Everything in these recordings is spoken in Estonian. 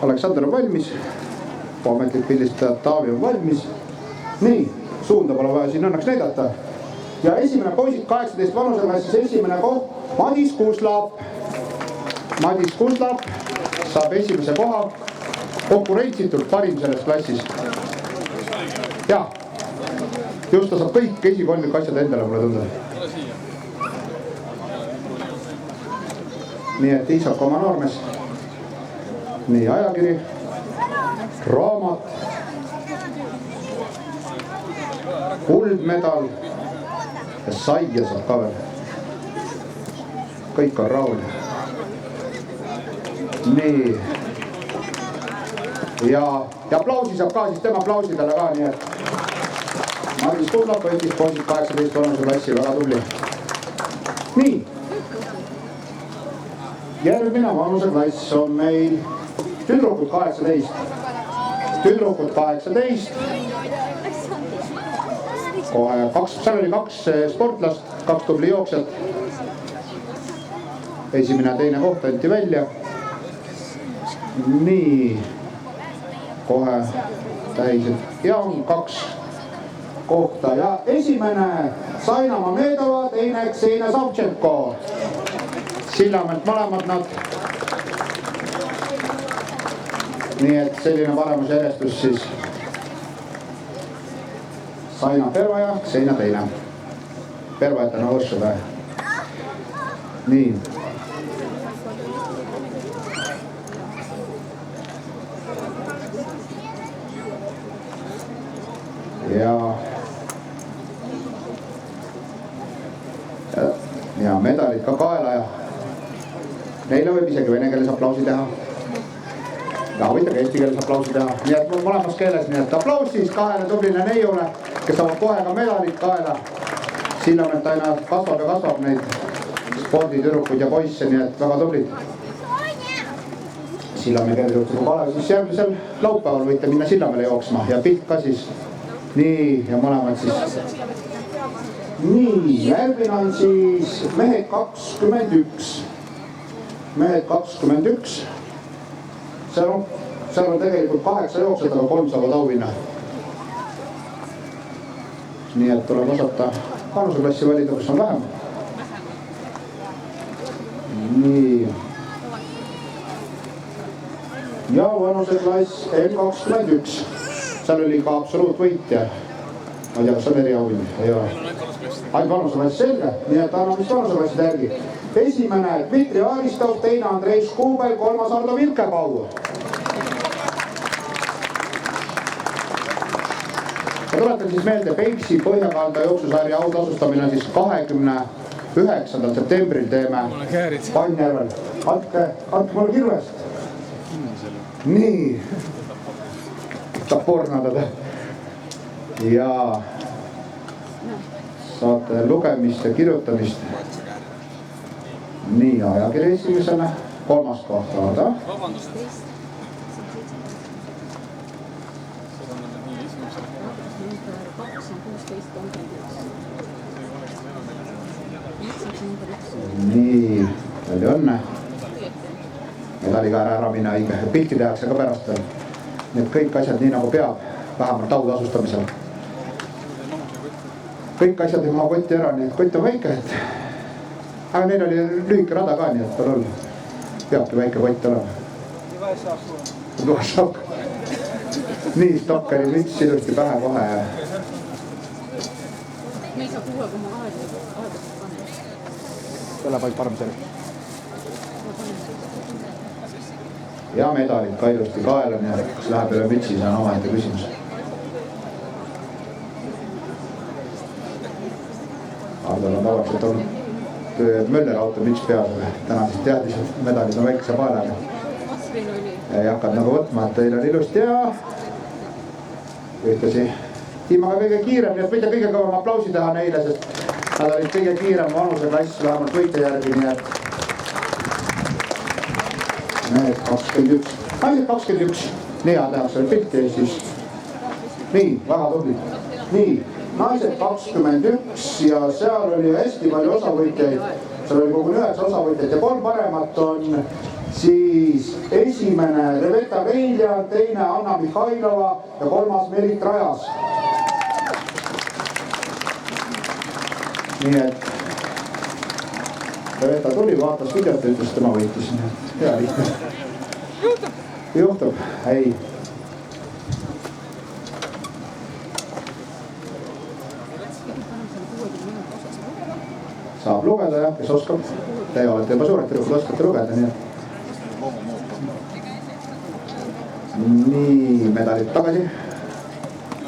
Aleksander on valmis, ametlik pildistaja Taavi on valmis. Nii, suunda pole vaja siin õnneks näidata. Ja esimene poisid 18 vanuseklassis esimene koht Madis Kuuslaap. Madis Kuuslaap saab esimese koha, konkurentsitult parim selles klassis. Ja, just ta saab kõik esikolmik asjad endale, mulle tundub. Nii et Iisak oma noormees. Nii, ajakiri, raamat, kuldmedal ja saia saab ka veel. Kõik on rahul. Nii. Ja aplausi saab ka siis tema aplausidele ka, nii et Madis Kuuslaap võitis poisid 18 vanuse klassi, väga tubli. Nii. Järgmine vanuse klass on meil tüdrukud 18. Tüdrukud 18. Seal oli 2 sportlast, 2 tubli jooksjat. Esimene ja teine koht anti välja. Nii. Kohe tähised. Ja on 2 kohta. Ja esimene Saina Mamedova, teine Ksenia Savtšenko. Sillamelt mõlemad nad. Nii et selline paremus järjestus siis Saina Pervaja, Ksenia teine. Pervajat on võrsu päe. Nii. Ja medalid ka kaela ja neile võib isegi vene keeles aplausi teha. Ja võite ka eesti keeles aplausi teha. Nii et mõlemas keeles, nii et aplaus siis 2 tublile neiule, kes saavad kohe ka medalid kaela. Sillamelt aina kasvab ja kasvab neid sporditüdrukuid ja poisse, nii et väga tublid. Sillamäe keeles Kalev, siis järgmisel laupäeval võite minna Sillamäele jooksma ja pilt ka siis. Nii, ja mõlemad siis. Nii, järgmine on siis mehed 21. Mehed 21. Seal on tegelikult 8 jooksjat, aga 3 saavad auhinna. Nii et tuleb osata vanuseklassi valida, kus on vähem. Nii. Ja vanuseklass N21. Seal oli ka absoluutvõitja. Ma ei tea, kas on eriauhin? Ei ole. Ainult vanuseklass selge, nii et anname vist vanuseklassid järgi. Esimene Dmitri Aristov, teine Andrei Škubel, 3. Ardo Vilkepau. Ma tuletan siis meelde, Peipsi Põhjakalda jooksusarja autasustamine siis 29. septembril teeme Pannjärvel. Andke mulle kirvest. Nii. Saab pornadada. Ja saate lugemist ja kirjutamist. Nii, ajakiri esimesena. 3. koht Aada. Nii, palju õnne. Medaliga ära minna õige. Pilti tehakse ka pärast veel. Need kõik asjad nii nagu peab, vähemalt autasustamisel. Kõik asjad ei maha kotti ära, nii et kott on väike. Aga neil oli lühike rada ka, nii et tal olla. Peabki väike kott olema. Nii, Stokkeri müts ilusti pähe kohe. Me ei saa 6,2 selle paik parem selle. Ja medalid ka ilusti kaela, nii et kas läheb üle mütsi, see on omaette küsimus. Aldal on tavaliselt olnud Möller auto müts peas, täna siis teadis, et medalid on väikse paelaga. Ei hakkad nagu võtma, et teil on ilusti ja ühtasi Tiimaga kõige kiirem, nii et võite kõige kõvem aplausi teha neile, sest nad olid kõige kiirem vanuseklass vähemalt võite järgi, nii et mehed 21. Naised 21. Nii, tehakse veel pilti ja siis. Nii, väga tubli. Nii, naised 21 ja seal oli hästi palju osavõitjaid. Seal oli kogu 9 osavõitjaid ja 3 paremat on siis esimene Rebecca Reiljan, teine Anna Mihhailova ja kolmas Merit Rajas. nii et Rebecca tuli, vaatas videot ja ütles, tema võitis. Hea lihtne. Juhtub, ei. Saab lugeda jah, kes oskab. Teie olete juba suured tüdrukud, oskate lugeda, nii et. Nii, medalid tagasi.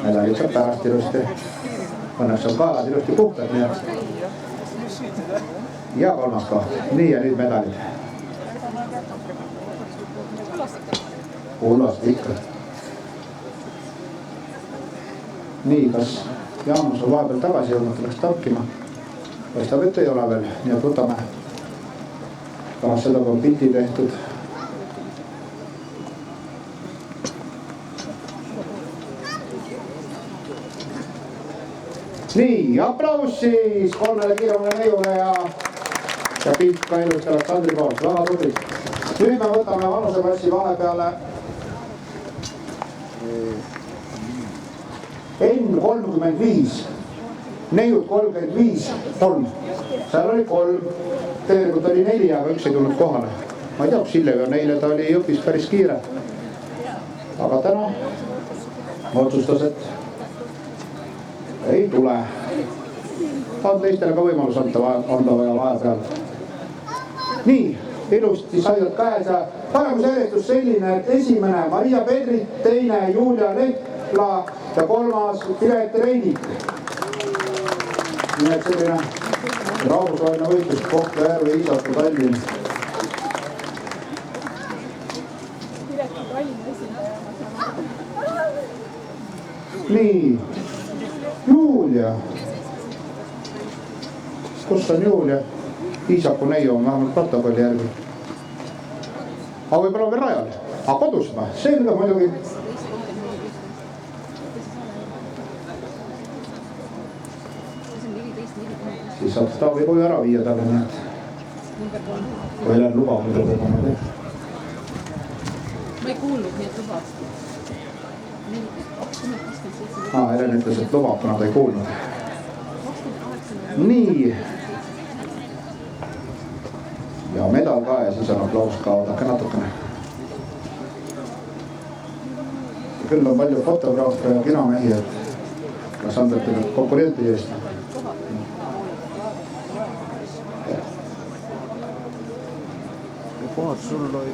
Medalid saab pärast ilusti. Õnneks on kaelad ilusti puhtad, nii et. Ja kolmas koht. Nii ja nüüd medalid. Hullasti ikka. Nii, kas Jaanus on vahepeal tagasi jõudnud, läks tankima? Paistab, et ei ole veel, nii et võtame pärast seda, kui on pildi tehtud. Nii, aplaus siis kolmele kiiremale neiule ja pilt ka ilusti Aleksandri poolt, väga tubli. Nüüd me võtame vanusepassi vahepeale N35, neiud 35, 3. Seal oli 3, tegelikult oli 4, aga üks ei tulnud kohale. Ma ei tea, kus Illevi on, eile ta oli Jõhvis päris kiire. Aga täna otsustas, et ei tule. On teistele ka võimalus anda vaja peal. Nii, ilusti saidad käes ja tulemusjärjestus selline, et esimene Maria Pedrit, teine Julia Lehtla ja kolmas Piret Reinik. Nii et selline rahvusvaheline võitlus Kohtla-Järve, Iisaku, Tallinn. Nii, Julia. Kus on Julia? Iisaku neiu on vähemalt protokolli järgi. Aga võib-olla veel rajal. Aga kodus ma, selge muidugi. Siis saab Taavi koju ära viia talle need. Kui Helen lubab muidu tegema. Ma ei kuulnud, nii et lubad. Helen ütles, et lubab, kuna ta ei kuulnud. Nii. Ja medal ka ja siis on aplaus ka, oodake natukene. Küll on palju fotograafe ja kinamehi, et Aleksandr tuleb konkurenti eest. Kohad sul oli...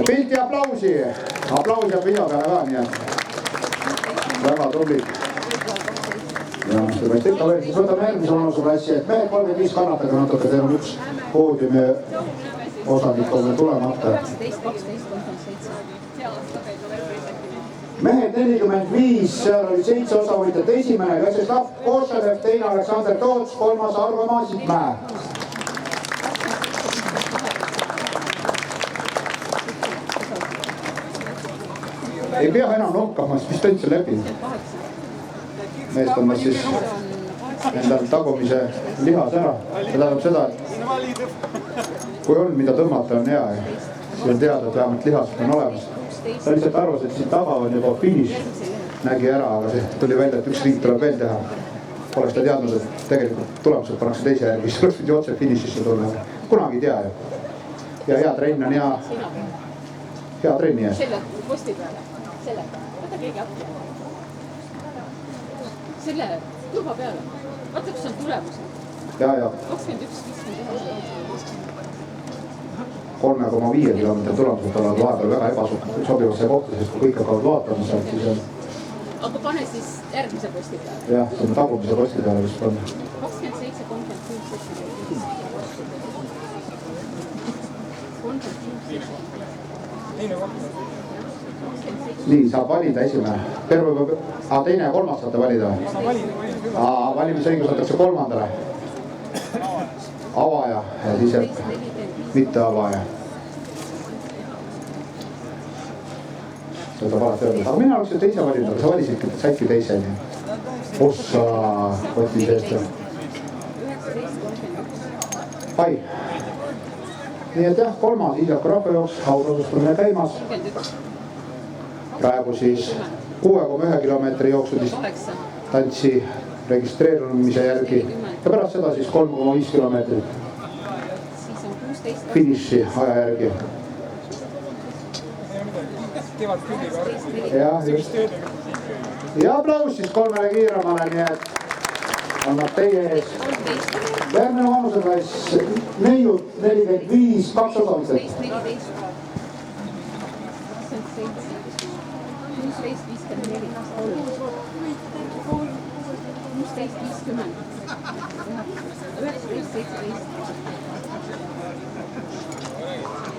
Pilti ja aplausi. Aplaus ja video peale ka, nii et väga tublid. Ja seda võist ikka veel, siis võtame järgmise vanusuklassi, et mehed 35 kannatage natuke, teil on üks poodiumi osanik on veel tulemata. Mehed 45, seal oli 7 osavõitjat, esimene Vjačeslav Košelev, teine Aleksandr Toots, kolmas Arvo Maasipmäe. Ei pea enam nokkama, mis ta üldse lepib. Meeskonnas siis endal tagumise lihas ära. See tähendab seda, et kui on mida tõmmata, on hea. Siis on teada, et vähemalt lihas on olemas. Ta lihtsalt arvas, et siin taga on juba finiš. Nägi ära, aga see tuli välja, et üks ring tuleb veel teha. Oleks ta teadnud, et tegelikult tulemused pannakse teise järgi, siis oleks pidi otse finišisse tulla. Kunagi ei tea ju. Ja hea trenn on hea trenni ees. Selle posti peale. Selle. Võta keegi appi. Selle tuba peale. Vaata, kus on tulemused. Ja. 3,5 kilomeetri tulemused olevad vahepeal väga sobivasse kohta, sest kui kõik hakkavad vaatama sealt, siis on... Aga pane siis järgmise posti peale. Jah, see on tagumise posti peale vist on. 27, 36. Nii, saab valida esimene. Teine ja kolmas saate valida. Valimisõigus antakse kolmandale. Avaja ja siis jääb mitte avaja. Seda valesti öelda, aga mina oleks ju teise valinud, aga sa valisidki, saidki teise. Ossa, võttis eest. Ai. Nii et jah, kolmas Iisaku rahvajooks, haudasustamine käimas. Praegu siis 6,1 kilomeetri jooksudist tantsi registreerumise järgi ja pärast seda siis 3,5 kilomeetrit finiši aja järgi. Ja aplaus siis kolmele kiiremale, nii et on nad teie ees. Järgmine vanuseklass neiud 45, 2 osalised. 16, 54, 16, 17.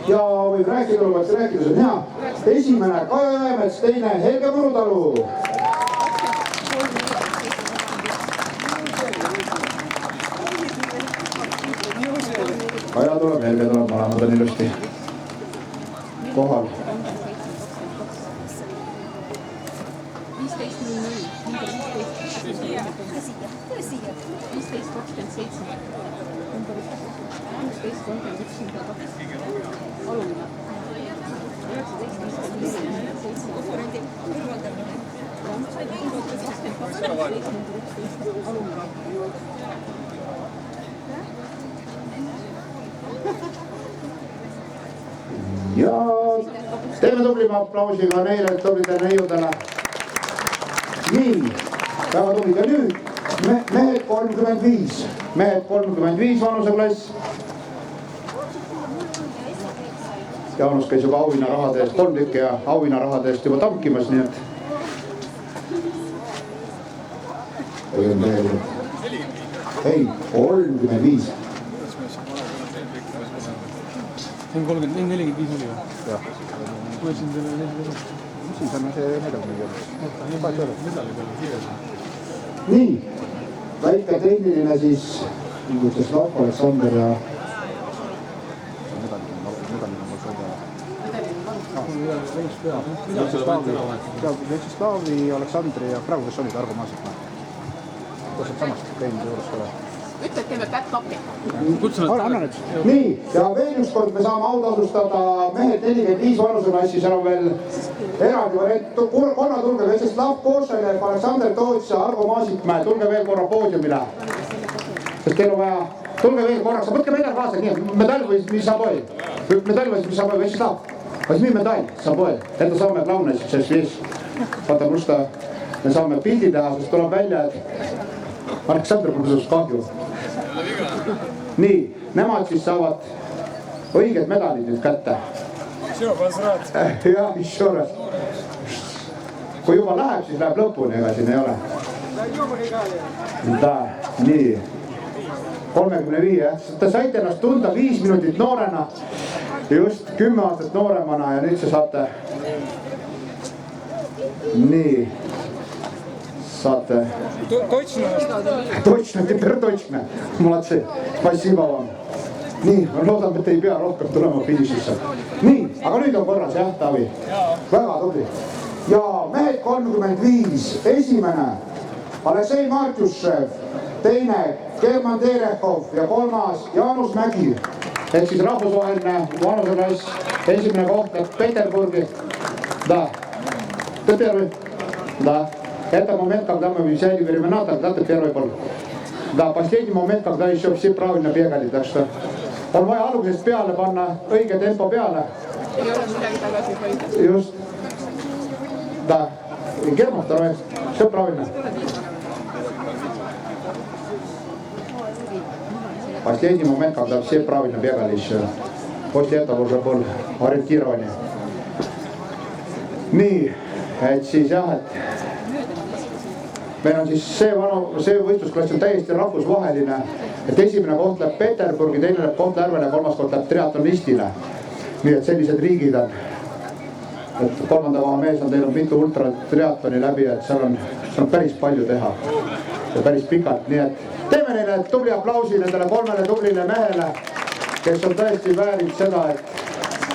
Ja võib rääkida, lubaks rääkida, see on hea. Esimene Kaja Jäämets, teine Helge Murutalu. Kaja tuleb, Helge tuleb, mõlemad on ilusti kohal. Ja teeme tublima aplausiga neile tublide neiudele. Nii, väga tublid. Ja nüüd mehed 35. Mehed 35 vanuseklass. Jaanus käis juba auhinnarahade eest 3 tükki ja auhinnarahade eest juba tankimas, nii et ei, 35. 45 oli või? Jah. Ma ütlesin teile 45. Siis on see medali peal. Nii, väike tehniline siis Vjacheslav, Aleksander ja Vjatšeslavi, Aleksandri ja praegu kes olid Argo Maasik. Täpselt samast teinud juures ole. Ütle, et teeme back-up'i. Anna nüüd. nii, ja veel üks kord me saame autasustada mehed 45 vanuseklassi, seal on veel eraldi variant. Korra tulge Vjacheslav Košelev, Aleksander Toots ja Argo Maasikmäe, tulge veel korra poodiumile. Sest teil on vaja, tulge veel korraks, võtke medal kaasa, nii, medal või mis saab või? Medal või mis saab või, Vjacheslav? Возьми медаль с собой. Это самое главное сейчас здесь. Потому что me saame pildi teha, sest tuleb välja, et Aleksander on sinust kahju. Nii, nemad siis saavad õiged medalid nüüd kätte. Jah, еще раз. Kui juba läheb, siis läheb lõpuni, ega siin ei ole. Nii, 35. Te saite ennast tunda 5 minutit noorena. Just 10 aastat nooremana ja nüüd se saate. Nii. Saate. Точно, теперь точно. Молодцы. Спасибо вам. Nii, loodan, et ei pea rohkem tulema finišisse. Nii, aga nüüd on korras, jah, Taavi? Väga tubli. Ja mehed 35. Esimene Aleksei Martjušev, teine German Terehov ja kolmas Jaanus Mägi. Ehk siis rahvusvaheline vanuseklass, esimene koht Peterburgi. Да. Ты первый? Да. Это момент, когда мы взяли времена, тогда ты первый был. Да, последний момент, когда еще все правильно бегали, так что on vaja algusest peale panna õige tempo peale. Ei ole midagi tagasi hoida. Just. Да. German второй. Все правильно. Последний момент, когда все правильно бегали еще. После этого уже был ориентирование. Nii, et siis jah, et meil on siis see võistlusklass on täiesti rahvusvaheline, et esimene koht läheb Peterburgi, teine läheb Kohtla-Järvele, kolmas koht läheb triatlonistile. Nii et sellised riigid on. Et kolmanda koha mees on teinud mitu ultratriatloni läbi, et seal on päris palju teha. Ja päris pikalt, nii et teeme neile tubli aplausi nendele kolmele tublile mehele. kes on tõesti väärib seda, et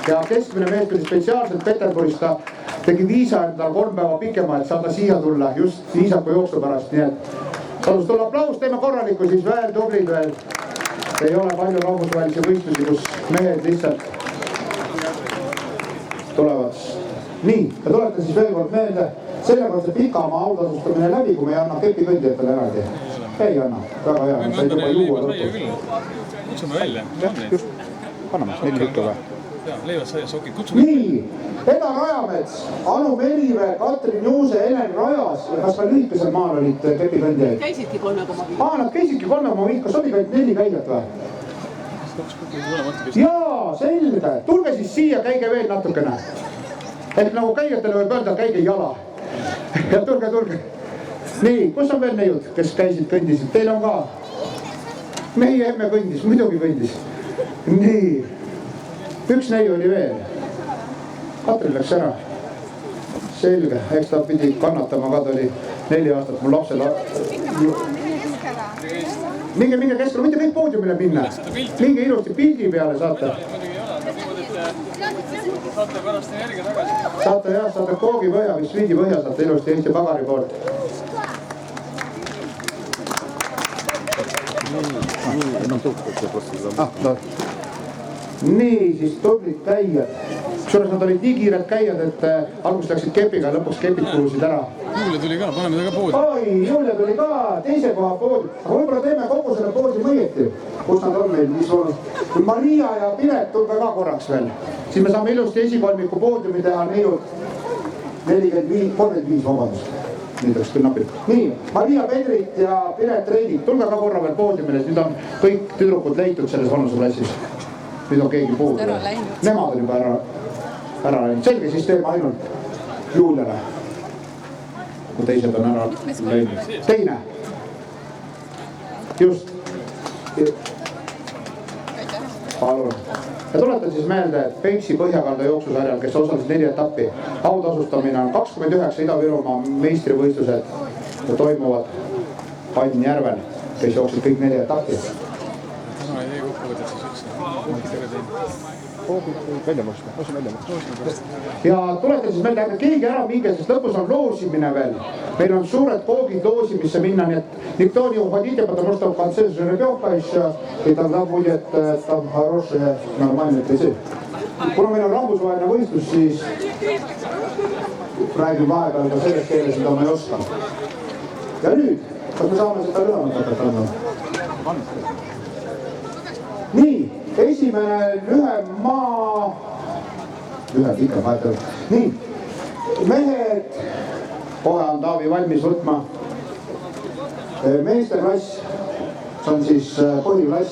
ja keskmine mees tuli spetsiaalselt Peterburist, ta tegi viisa endale 3 päeva pikema, et saada siia tulla just viisaku jooksu pärast, nii et palus tulla aplaus, teeme korralikku, siis veel tublid veel. Ei ole palju rahvusvahelisi võistlusi, kus mehed lihtsalt tulevad. Nii, ja tuletan siis veel kord meelde, sellepärast see pikamaa autasustamine läbi, kui me ei anna kepikõndijatele eraldi. Ei anna, väga hea. Ma anda neile leivad saia küll. Kutsume välja. Just, anname 4 juttu või? Jaa, leivad saia, sokid. Kutsume. Nii, Eda Rajamets, Anu Merimäe, Katrin Juuse, Helen Rajas ja kas ka lühikesel maal olid kepikõndijaid? Käisidki 3,5. Nad käisidki 3,5, kas oli kõik 4 käijat või? Jaa, selge. Tulge siis siia, käige veel natukene. Ehk nagu käijatele võib öelda, käige jala. Ja tulge. Nii, kus on veel neiud, kes käisid, kõndisid? Teil on ka? Meie emme kõndis, muidugi kõndis. Nii, üks neiu oli veel. Katrin läks ära. Selge, eks ta pidi kannatama ka, ta oli 4 aastat mul lapsel. Minge keskele, mitte kõik poodiumile minna. Minge ilusti pildi peale saate. Saate pärast energia tagasi. Saate koogi põhja, mis viidi põhja, saate ilusti Eesti Pagari poolt. Nii, siis tublid käijad. Kusjuures nad olid nii kiired käijad, et alguses läksid kepiga ja lõpuks kepid kulusid ära. Julia tuli ka, paneme ta ka poodi. Oi, Julia tuli ka teise koha poodi. Aga võib-olla teeme kogu selle poodi õieti. Kus nad on meil? Mis on? Maria ja Piret, tulge ka korraks veel. Siis me saame ilusti esikolmiku poodiumi teha neiud 35, vabandust. Nüüd oleks küll napid. Nii, Maria Pedrit ja Piret Reidik, tulge ka korra veel poodiumile. Nüüd on kõik tüdrukud leitud selles vanusuklassis. Nüüd on keegi puudu. Nemad on juba ära läinud. Selge, siis teeme ainult Juliale. Kui teised on ära läinud. Teine. Just. Palun. Ja tuletan siis meelde, et Peipsi Põhjakalda jooksusarjal, kes osales 4 etappi, autasustamine on 29 Ida-Virumaa meistrivõistlused ja toimuvad Pannjärvel, kes jooksid kõik 4 etappi. Täna ei tee kokkuvõtet siis üks. Välja maksta. Ja tuletan siis meelde, ärge keegi ära minge, sest lõpus on loosimine veel. Meil on suured koogid loosimisse minna, nii et никто не уходите, потому что в конце жеребьевка еще, и тогда будет там хорошие, нормальные призы. Kuna meil on rahvusvaheline võistlus, siis räägin vahepeal ka selles keeles, mida ma ei oska. Ja nüüd, kas me saame seda lühemalt hakata? Nii, esimene lühem pikem vahepeal. Nii, mehed, kohe on Taavi valmis võtma. Meeste klass, see on siis põhiklass.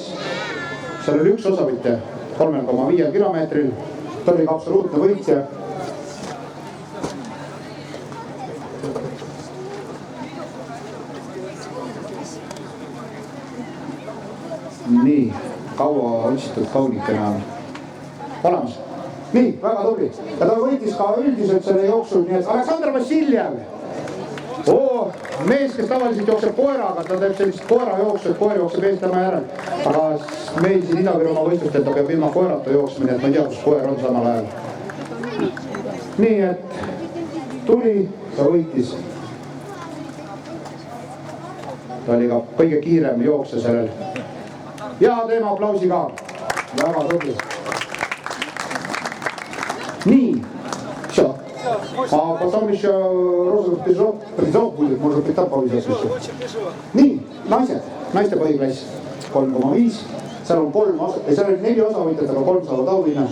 Seal oli üks osavõtja 3,5 kilomeetril. Ta oli ka absoluutne võitja. Nii, kaua otsitud kaunikena on olemas. Nii, väga tubli. Ja ta võitis ka üldiselt selle jooksul, nii et Aleksandr Vassiljev. Mees, kes tavaliselt jookseb koeraga, ta teeb sellist koera jooksu, et koer jookseb eest tema järel. Aga meil siin Ida-Virumaa võistlustel ta peab ilma koerata jooksma, nii et ma ei tea, kus koer on samal ajal. Nii et tuli, ta võitis. Ta oli ka kõige kiirem jooksja sellel. Ja teeme aplausi ka. Väga tubli. Nii, все. А потом еще розовых призов будет, может быть, там повезет еще. Nii, naiste põhiklass 3,5. Seal on 3 osa, seal oli 4 osavõitjat, aga 3 saavad auhinna.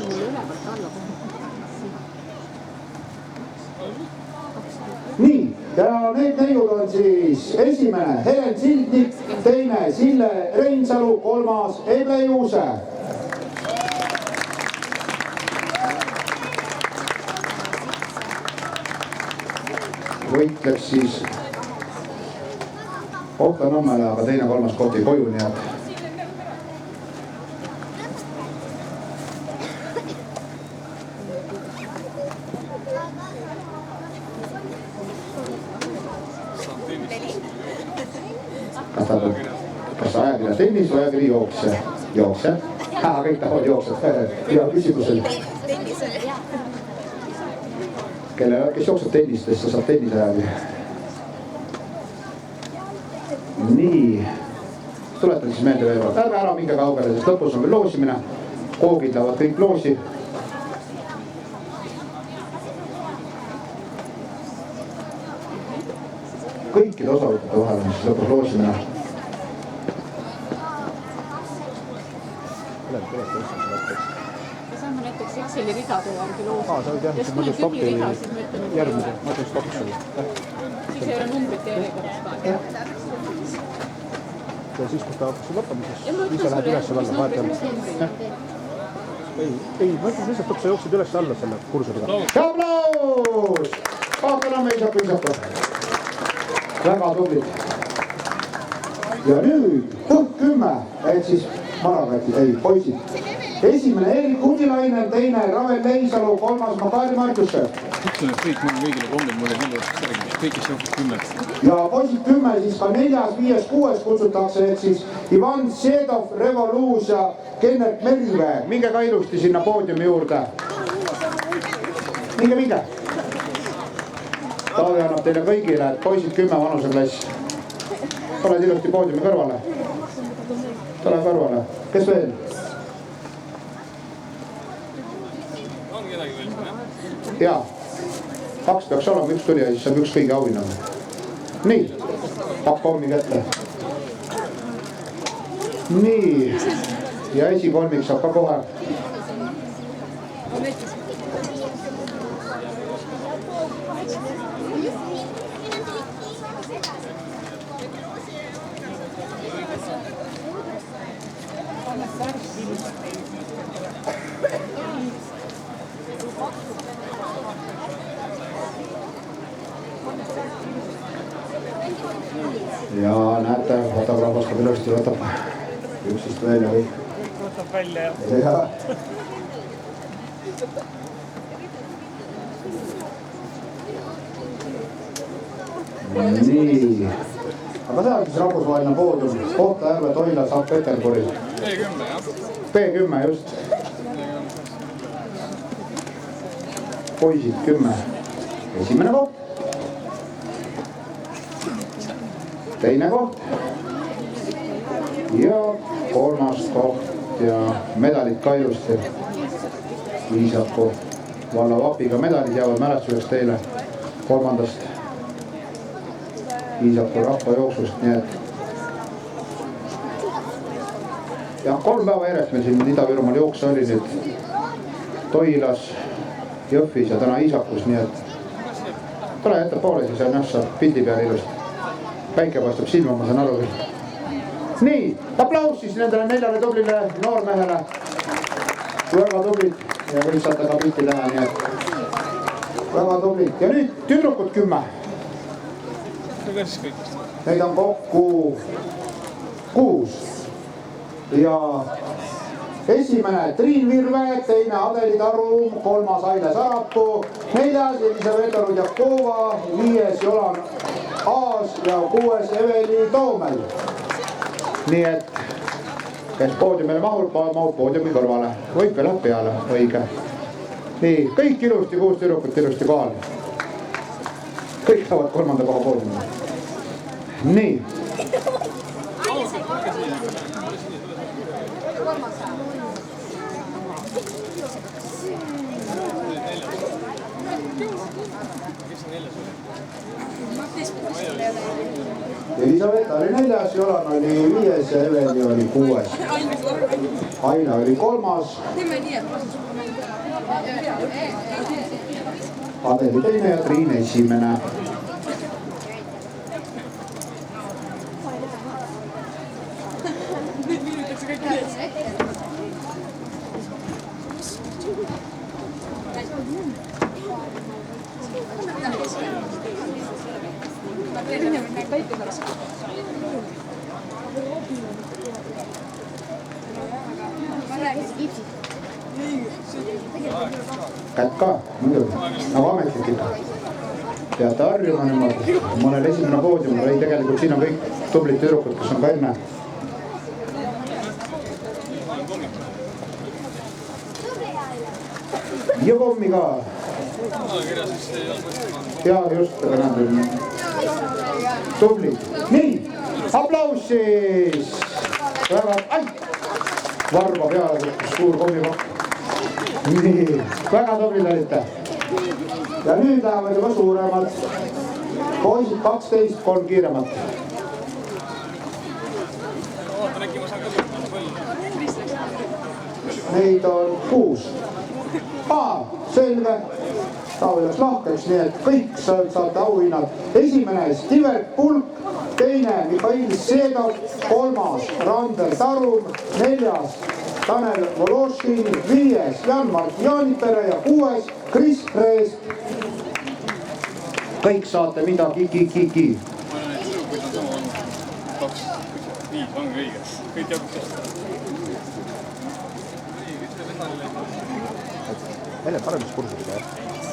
Nii, ja need neiud on siis esimene Helen Sildnik, teine Sille Reinsalu, 3. Eble Juuse. Võitleks siis Kohtla-Nõmmele, aga teine 3. koht ei koju, nii et kas ajakirja tennis või ajakirja jooksja? kõik tahavad jookseb. Ja küsimus oli. Kes jookseb tennistest, see saab tennise ajal. Nii. Tuletan siis meelde veel. Ärme ära minge kaugele, sest lõpus on veel loosimine. Koogid lähevad kõik loosi. Kõikide osavõtete vahel on siis lõpus loosimine. Saame näiteks Exceli ridade järgi loosi. Sa võid jah, ja see mõttes stoppi järgmise, ma ütlen stopis oli. Siis ei ole numbrite järjekorras ka. Ja siis, kus ta hakkas lõppama, siis ise lähed üles alla, vahepeal. Ei, ma ütlen lihtsalt, et sa jooksid üles alla selle kursoriga. Aplaus! Kaapelame isaku. Väga tublid. Ja nüüd põht 10, et siis maravätid, ei, poisid. Esimene Erik Udilainen, teine Ravel Leisalu, kolmas Makari Martusse. Ütlen, et kõik mul kõigile kombid mulle küll võtaks järgi, kõigis jookseb 10. Ja poisid 10, siis ka 4., 5., 6. kutsutakse, et siis Ivan Sedov, Revoluus ja Kenneth Meriväe. Minge ka ilusti sinna poodiumi juurde. Minge. Taavi annab teile kõigile, et poisid 10 vanuseklass. Oled ilusti poodiumi kõrvale. Tule kõrvale. Kes veel? On kedagi veel? Jaa. 2 peaks olema, 1 tuli ja siis saab 1 kõige auhinna. Nii. Pakk pommi kätte. Nii. Ja esikolmik saab ka kohe. Ja näete, võtab rahvastab ilusti, võtab üksist veel ja kõik. Võtab välja ja. Nii. Aga see on siis rahvusvaheline poodium. Kohtla-Järve, Toila, Sankt-Peterburi. B10, jah. B10 just. Poisid 10. Esimene koht. Teine koht. Ja 3. koht ja medalid ka ilusti. Iisaku valla vapiga medalid jäävad mälestuseks teile 3. Iisaku rahvajooksust, nii et. Ja 3 päeva järjest meil siin Ida-Virumaal jookse oli nüüd Toilas, Jõhvis ja täna Iisakus, nii et tule jätta poole, siis on jah, saab pildi peal ilusti. Päike paistab silma, ma saan aru. Nii, aplaus siis nendele 4 tublile noormehele. Väga tublid ja kõik saate ka pilti teha, nii et väga tublid. Ja nüüd tüdrukud 10. Ka siis kõikist. Neid on kokku 6. Ja esimene Triin Virve, teine Adeli Tarum, 3. Aile Sarapuu, 4. Elisabetta Rudjakova, 5. Jolan Aas ja 6. Eveli Toomel. Nii et kes poodiumile mahub poodiumi kõrvale. Võike läheb peale, õige. Nii, kõik ilusti, 6 tüdrukut ilusti kohal. Kõik saavad 3. koha poodiumile. Nii. Elisabetta oli 4., Jolan oli 5. ja Eveli oli 6. Aina oli 3. Adeli 2. ja Triin 1. Kätt ka, muidugi, nagu ametlik ikka. Peate harjuma niimoodi. Mõnel esimene poodium, ei tegelikult siin on kõik tublid tüdrukud, kes on ka enne. ja kommi ka. Ja just, aga näed. Tubli. Nii, aplaus siis. Väga, ai! Varba peale, suur kommipakk. Nii, väga tublid olite. Ja nüüd lähevad juba suuremad. Poisid 12, 3 kiiremat. Neid on 6. Selge. Taavi läks lahkeks, nii et kõik saate auhinnad. Esimene Stivert Pulk, teine Mihhail Seedov, 3. Randel Tarum, 4. Tanel Vološin, 5. Jan-Mart Jaanipere ja 6. Kris Rees. Kõik saate midagi kiki. Ma olen neid tüdrukuid on sama olnud. 2, 5, ongi õige. Kõik jagub sest. Hele paremiskursusega, jah.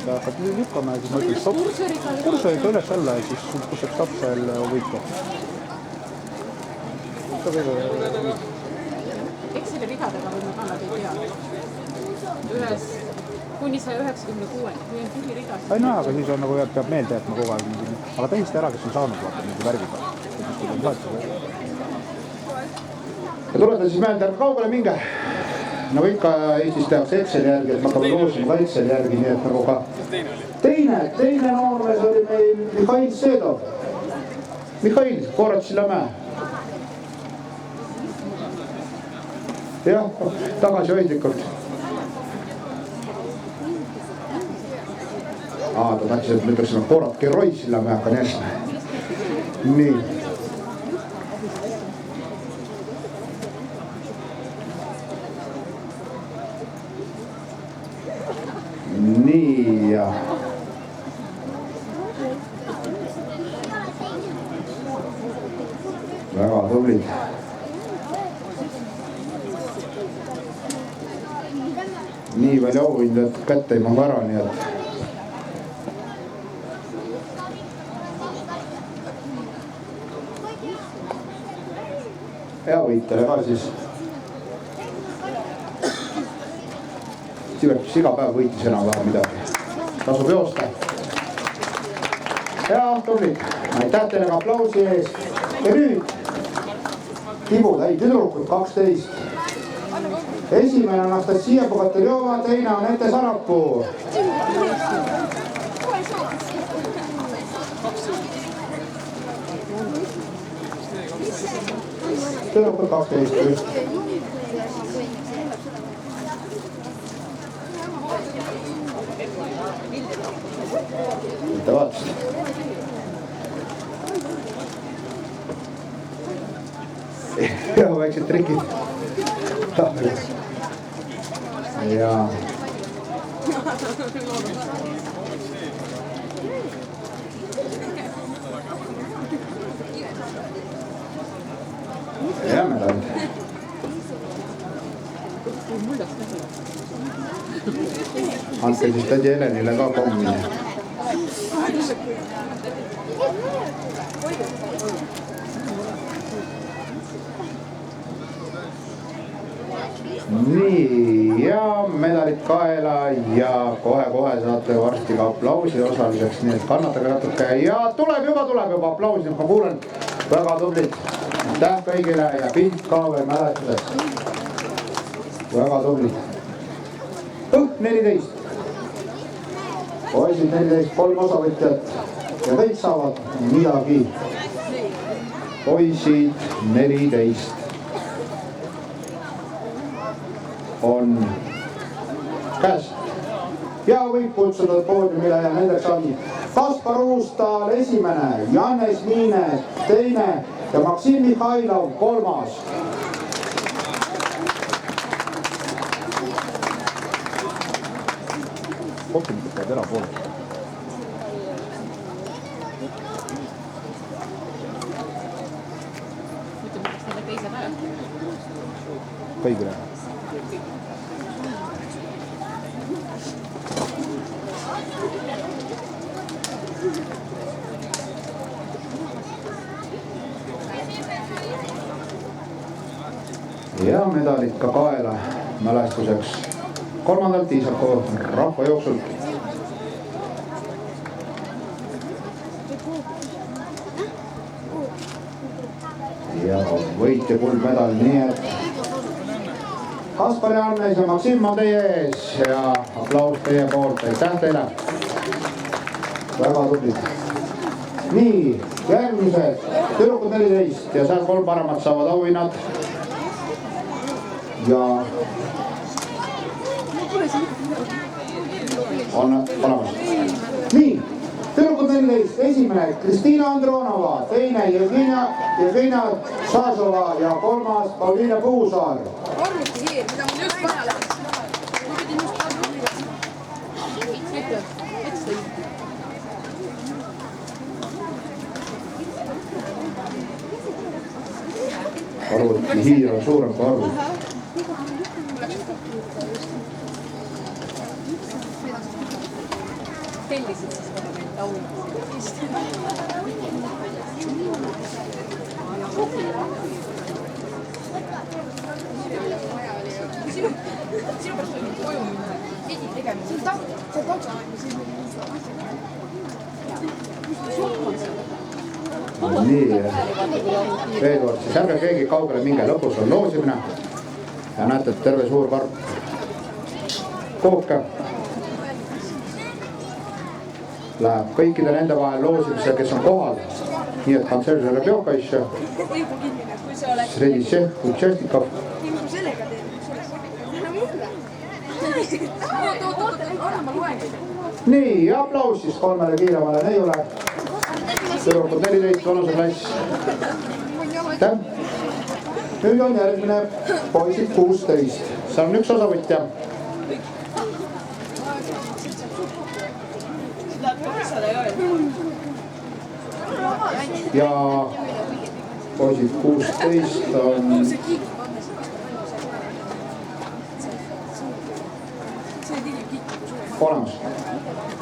Ja hakkad lükkama ja siis ma ütlen stopp. Kursoriga üles alla ja siis pussab stopp seal võitu. Exceli ridadega võime panna teid teada. Kuni 196, kui on tühi rida. Ei no, aga siis on nagu peab meelde jätma kogu aeg. Aga tähiste ära, kes on saanud vaata mingi värgiga. Ja tuletan siis meelde, ärge kaugele minge. Nagu ikka Eestis tehakse Exceli järgi, et me hakkame loosima ka Exceli järgi, nii et nagu ka teine noormees oli meil Mihhail Seedov. Mihhail, korrad Sillamäe. Jah, tagasihoidlikult. Ta tahtis, et me ütleksime korratki Roy Sillamäe hakkan jälle. Nii. Nii ja väga tublid. Nii palju auhindu kätte ei mahu ära, nii et ja võitele ka siis. Sivert, iga päev võitis enam-vähem midagi. Tasub joosta. Ja tublid. Aitäh teile ka aplausi eest. Ja nüüd tibud, tüdrukud 12. Esimene on Anastasia Bogateljova, teine on Ete Sarapuu. Tüdrukud 12 just. Mitte vaatasid. Ja väiksed trikid. Ja medalid. Andke siis tädi Helenile ka kommine. Nii, ja medalid kaela ja kohe-kohe saate varsti ka aplausi osaliseks, nii et kannatage natuke ja tuleb juba aplausi, ma kuulen. Väga tublid. Aitäh kõigile ja pilt ka veel mälestuseks. Väga tublid. 14. Poisid 14, 3 osavõtjat ja kõik saavad midagi. Poisid 14. On käes. Ja võib kutsuda poodiumile ja nendeks on Kaspar Uustal esimene, Jannes Miine teine ja Maksim Mihhailov 3. Kohtunikud peavad erapooled. Ütleme, kas neile teised ajad? Kõigile. Ja medalid ka kaela mälestuseks. kolmandalt Iisaku rahvajooksult. ja võit ja kuldmedal, nii et Kaspar Jannes ja Maksim on teie ees ja aplaus teie poolt, aitäh teile. Väga tublid. Nii, järgmised tüdrukud 14 ja seal 3 paremat saavad auhinnad. Ja on olemas. Nii, tüdrukud 14, esimene Kristiina Andronova, teine Jevgenia Šašova ja kolmas Pauliina Puusaar. Arvuti hier, mida mul just vaja läheb. Ma pidin just arvuti hiir on suurem kui arvuti. tellisid siis kohe neid sinu pärast oli koju minna. Pidi tegema. See tausta. Nii, veel kord, siis ärge keegi kaugele minge, lõpus on loosimine ja näete, et terve suur varp kooke läheb kõikide nende vahel loosimise, kes on kohal. Nii et Kantsler Žerebjokaiš, Sreditšev, Kutšestikov. Nii, ja aplaus siis 3 kiiremale neiule. Tüdrukud 14 vanuseklass. Nüüd on järgmine poisid 16. Seal on üks osavõtja. Ja poisid 16 on olemas.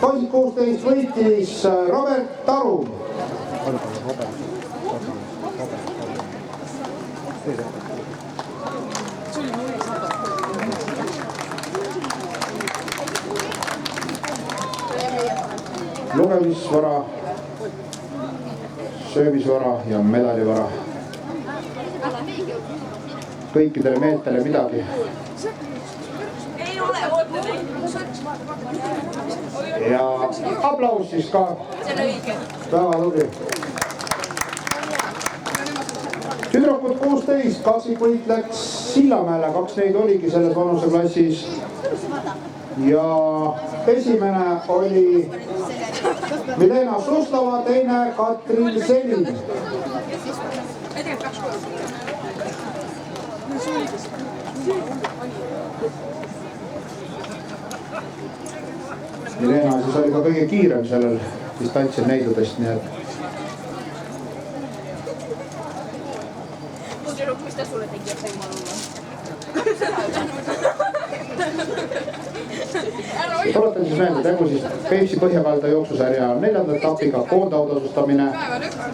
Poisid 16 võitis Robert Taru. Lugemisvara, söömisvara ja medalivara. Kõikidele meeltele midagi. Ja aplaus siis ka. Väga tubli. Tüdrukud 16, kaksikvõit läks Sillamäele, 2 neid oligi selles vanuseklassis. Ja esimene oli Milena Suslova, teine Katrin Selin. Milena siis oli ka kõige kiirem sellel distantsil neidudest, nii et mis ta sulle tegi, et sa jumal olla? tuletan siis meelde, tegu siis Peipsi Põhjakalda jooksusarja 4. etapiga koondautosustamine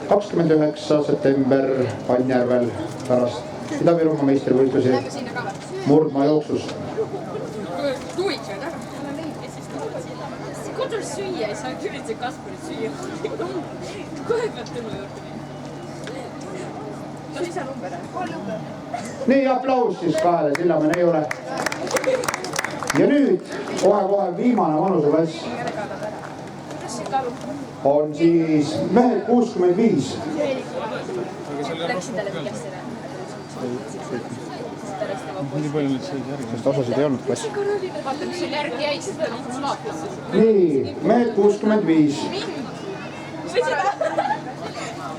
29. september Pannjärvel pärast Ida-Virumaa meistrivõistlusi Murdmaa jooksus. Tuiks on ära. Kodus süüa ei saa küll, et see Kasparit süüa. Kohe peab tema juurde minna. Mis on number? Nii, aplaus siis kahele Sillamäe neiule. Ja nüüd kohe viimane vanuseklass on siis mehed 65. Läksid talle pikastele? Nii palju nüüd said järgi, sest osasid ei olnud klassi. Vaata, mis sul järgi jäi, siis ta lihtsalt vaatas. Nii, mehed 65.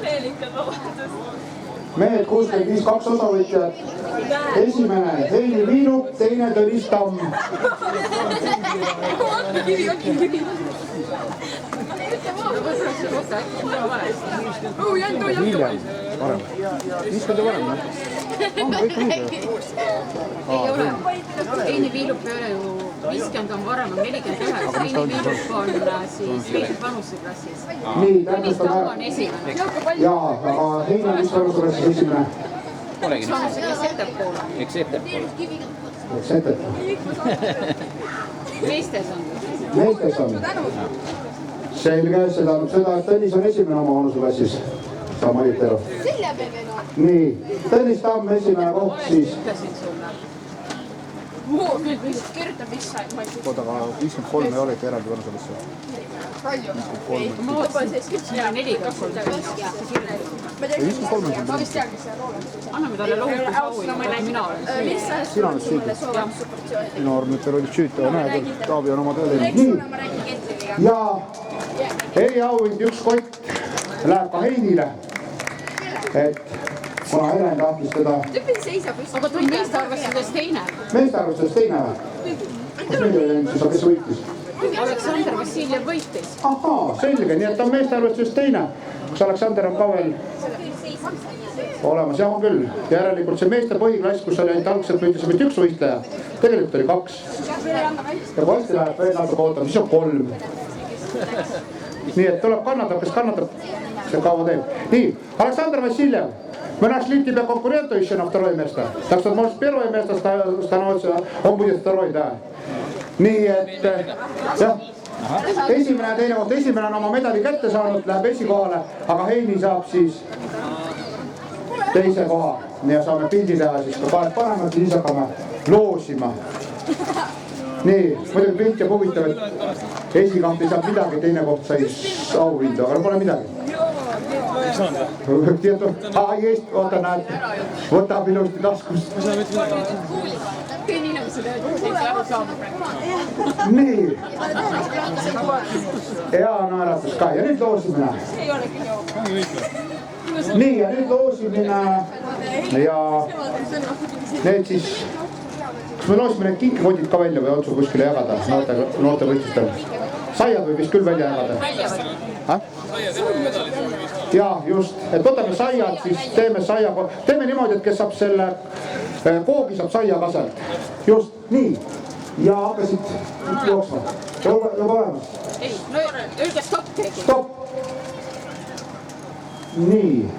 Leelinkad vabandus. Mehed 65, 2 osavõtjat. Esimene Heini Viirup, teine Tõnis Tamm. Kivi. Hiljem, varem. Mis te varem, noh? On kõik õige. Ei ole. Heini Viirup ei ole ju 50 on varem, on 49. Heini Viirup on siis teises vanuseklassis. Nii, Tõnis Tamm on esimene. Jaa, aga Heini on vist vanuseklassis esimene. Mis vanuseklass ettepoole? Eks ette. Eks ette. meestes on. Meestes on. Selge, see tähendab seda, et Tõnis on esimene oma vanuseklassis. Sa mainid ära. Nii, Tõnis Tamm esimene koht siis. Ütlesin sulle. Kirjuta, mis sa ei mainid. Oota, aga 53 ei olegi eraldi vanuseklassi. Palju? Ma mõtlesin, 43. Ei, 53 on Anname talle lohutusauhinna, mina olen süüdi. sina oled süüdi. Minu arvan, et teil olid süüd, aga näe, Taavi on oma töö teinud. Nii, ja eriauhind üks kott läheb ka Heinile. Et kuna Helen tahtis teda Aga ta on meeste arvestuses teine. meeste arvestades teine või? Kas meil oli läinud siis, kes võitis? Aleksandr Vassiljev võitis. Ahaa, selge, nii et ta on meeste arvestusest teine. Kas Aleksander on ka veel olemas? Jah, on küll. Järelikult see meeste põhiklass, kus oli ainult algselt võitis mitte üks võistleja, tegelikult oli 2. Ja kui hästi läheb veel natuke ootama, siis on 3. Nii et tuleb kannatab, kes kannatab, see kaua teeb. Nii, Aleksandr Vassiljev. Мы нашли тебя конкурента еще на второе место. Так что, может, первое место становится, он будет второй, да. Nii et jah, esimene ja teine koht, esimene on oma medali kätte saanud, läheb esikohale, aga Heini saab siis teise koha. Ja saame pildi teha siis, kui panemad, siis hakkame loosima. Nii, muidugi pilt jääb huvitav, et esikoht ei saanud midagi, teine koht sai auhindu, aga pole midagi. Oota, näed, võtab ilusti taskust. Kõik inimesed ei aru saama. Nii. Hea naeratus ka ja nüüd loosimine. Nii ja nüüd loosimine ja need siis, kas me loosime need kinkekodid ka välja või on sul kuskile jagada noorte võistlustel? Saiad võib vist küll välja jagada. Ja just, et võtame saiad, siis teeme saia, teeme niimoodi, et kes saab selle koogi, saab saia ka sealt. Just, nii. Ja hakkasid jooksma. Juba olemas. Ei, no öelge stopp keegi. Stopp. Nii,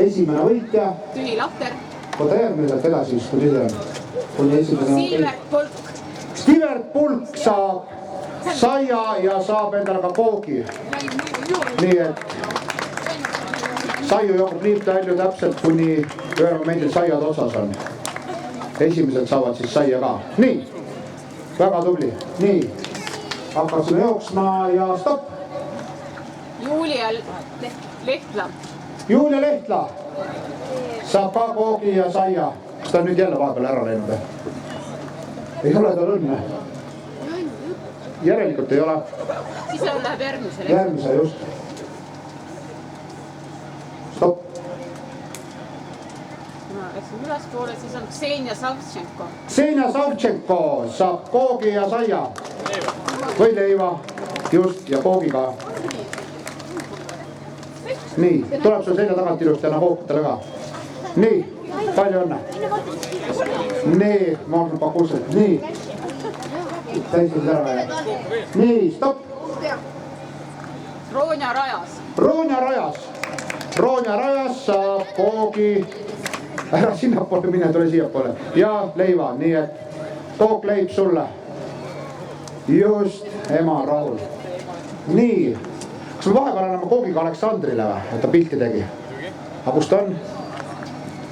esimene võitja. Tühi lahter. Võta järgmiselt edasi, kui tühi on. Silvert Polk. Silvert Polk saab saia ja saab endale ka koogi. Nii et saiu jookub nii palju täpselt, kuni ühel momendil saiad otsas on. Esimesed saavad siis saia ka. Nii, väga tubli. Nii, hakkasime jooksma ja stopp. Julia Lehtla. Julia Lehtla saab ka koogi ja saia. Kas ta on nüüd jälle vahepeal ära läinud? Ei ole tal õnne. Järelikult ei ole. Siis läheb järgmisele. Järgmise, just. Stopp. Läksin ülespoole, siis on Ksenia Savtšenko. Ksenia Savtšenko saab koogi ja saia. Või leiva. Just, ja koogiga. Nii, tuleb sul selja tagant ilusti ja hooputele ka. Nii, palju õnne. Nii, ma olen pakuselt. Nii. Täisid ära. Nii, stopp. Ronja Rajas. Ronja Rajas. Ronja Rajas saab koogi. Ära sinnapoole mine, tule siiapoole. Ja leiva, nii et kook leib sulle. Just, ema on rahul. Nii. Kas me vahepeal anname koogiga Aleksandrile või, et ta pilti tegi? Aga kus ta on?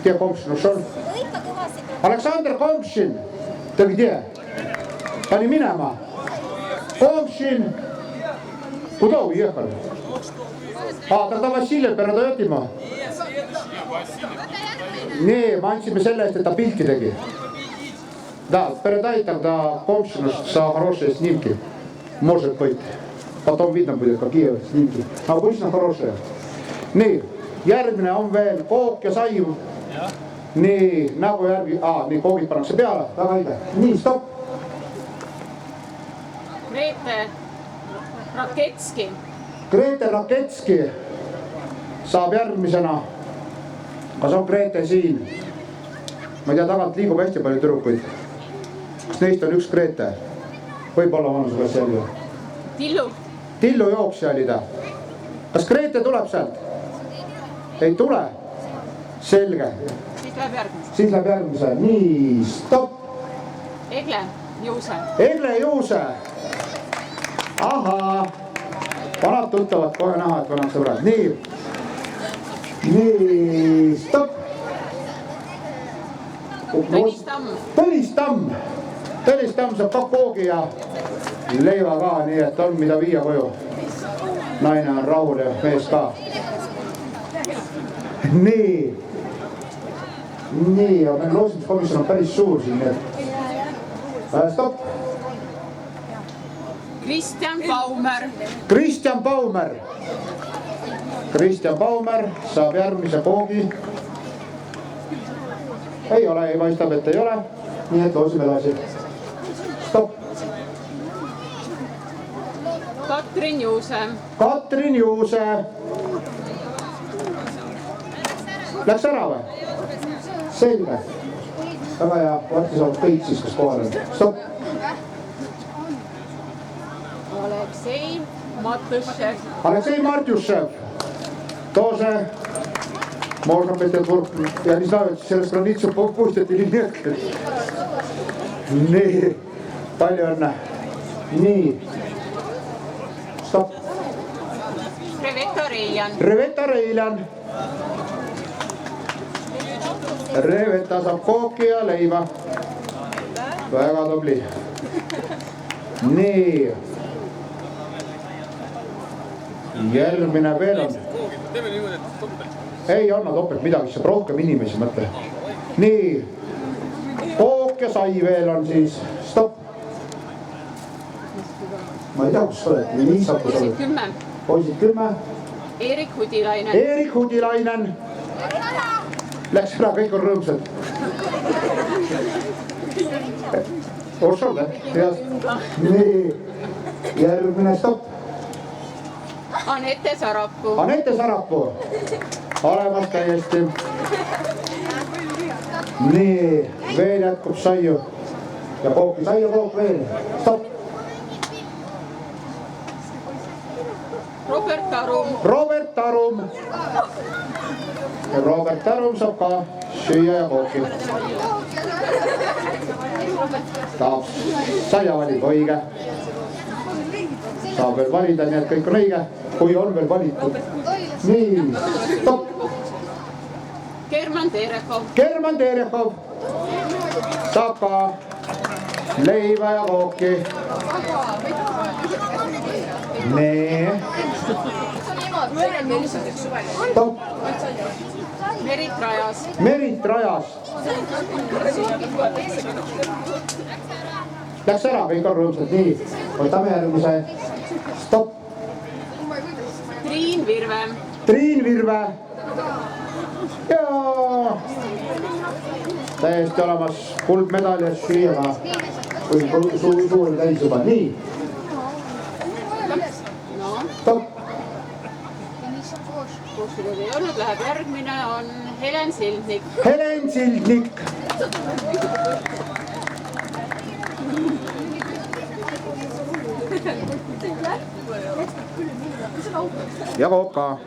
Tia Komšin, kus on? Aleksandr Komšin. Ta где? Pani minema. Komšin. Куда уехал? Тогда Vassiljev передаете ему? Не, me andsime selle eest, et ta pilti tegi. Да, передай тогда Komšinu за хорошие снимки. Может быть. Потом видно будет, какие снимки. Обычно хорошие. Nii, järgmine on veel kook ja saiu. Nii, nagu järgi, nii koogid pannakse peale, väga õige. Nii, stopp. Grete Raketski. Grete Raketski saab järgmisena. Kas on Grete siin? Ma ei tea, tagant liigub hästi palju tüdrukuid. Kas neist on üks Grete? Võib-olla vanuseklassi jälle. Tillu jooksja oli ta. Kas Grete tuleb sealt? Ei tule? Selge. Siis läheb järgmise. Siis läheb järgmise. Nii, stopp. Juuse. Egle Juuse. Ahaa, vanad tuttavad, kohe näha, et vanad sõbrad. Nii, stopp. Tõnis Tamm. Tõnis Tamm. Tõnis Tamm saab ka koogi ja leiva ka, nii et on mida viia koju. Naine on rahul ja mees ka. Nii, ja meil loosimiskomisjon on päris suur siin, nii et stopp. Kristjan Baumer. Kristjan Baumer. Kristjan Baumer saab järgmise koogi. Ei ole, ei paistab, et ei ole. Nii et loosime edasi. Stopp. Katrin Juuse. Katrin Juuse. Läks ära või? Selge. Väga hea, varsti saavad kõik siis, kes kohal on. Stopp. Aleksei Matjušev. Aleksei Matjušev. Тоже можно Петербург. Я не знаю, через границу пустят или нет. Nii, palju õnne. Nii. Stopp. Reveta Reiljan. Reveta Reiljan. Reveta saab kooki ja leiva. Väga tubli. Nii. Järgmine veel on. Teeme niimoodi, et topelt. Ei anna topelt midagi, saab rohkem inimesi mõtle. Nii. Kook ja sai veel on siis. Stopp. Ma ei tea, kus sa oled. Liisakus oled. Poisid 10. Erik Hudilainen. Erik Hudilainen. Läks ära, kõik on rõõmsad. Orsad, jah? Nii. Järgmine stopp. Anette Sarapuu. Anette Sarapuu. Olemas täiesti. Nii, veel jätkub saiu. Ja kooki, saiu kook veel. Stopp. Robert Tarum. Robert Tarum. Ja Robert Tarum saab ka süüa ja kooki. Tahab saia valib, õige. Saab veel valida, nii et kõik on õige. Kui on veel valitud. Nii, stopp. German Terehov. German Terehov. Saab ka leiva ja kooki. Nee. Stopp. Merit Rajas. Merit Rajas. Läks ära, kõik on rõõmsad. Nii, võtame järgmise. Stopp. Triin Virve. Triin Virve. Ja täiesti olemas kuldmedal ja süüa. Kui suur täis juba. Nii. Stopp. Kus sul ei olnud, läheb järgmine on Helen Sildnik. Helen Sildnik. Ja kooka.